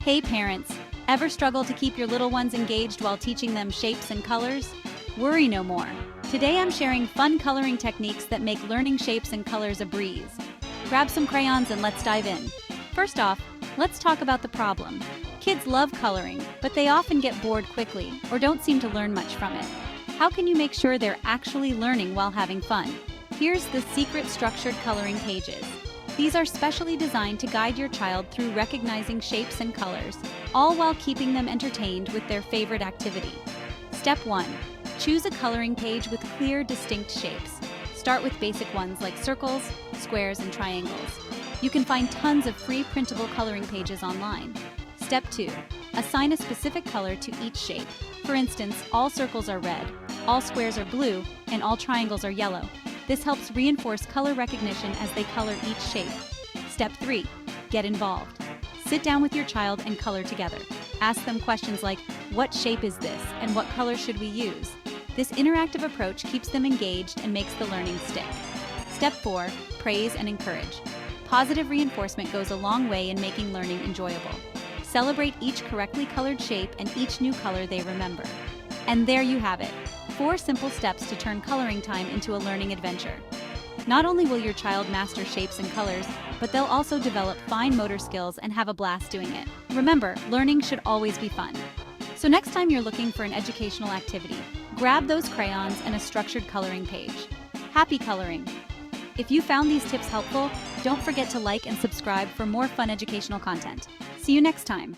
Hey parents, ever struggle to keep your little ones engaged while teaching them shapes and colors? Worry no more. Today I'm sharing fun coloring techniques that make learning shapes and colors a breeze. Grab some crayons and let's dive in. First off, let's talk about the problem. Kids love coloring, but they often get bored quickly or don't seem to learn much from it. How can you make sure they're actually learning while having fun? Here's the secret structured coloring pages. These are specially designed to guide your child through recognizing shapes and colors, all while keeping them entertained with their favorite activity. Step 1. Choose a coloring page with clear, distinct shapes. Start with basic ones like circles, squares, and triangles. You can find tons of free printable coloring pages online. Step 2. Assign a specific color to each shape. For instance, all circles are red, all squares are blue, and all triangles are yellow. This helps reinforce color recognition as they color each shape. Step 3. Get involved. Sit down with your child and color together. Ask them questions like, what shape is this and what color should we use? This interactive approach keeps them engaged and makes the learning stick. Step 4. Praise and encourage. Positive reinforcement goes a long way in making learning enjoyable. Celebrate each correctly colored shape and each new color they remember. And there you have it. 4 simple steps to turn coloring time into a learning adventure. Not only will your child master shapes and colors, but they'll also develop fine motor skills and have a blast doing it. Remember, learning should always be fun. So next time you're looking for an educational activity, grab those crayons and a structured coloring page. Happy coloring! If you found these tips helpful, don't forget to like and subscribe for more fun educational content. See you next time!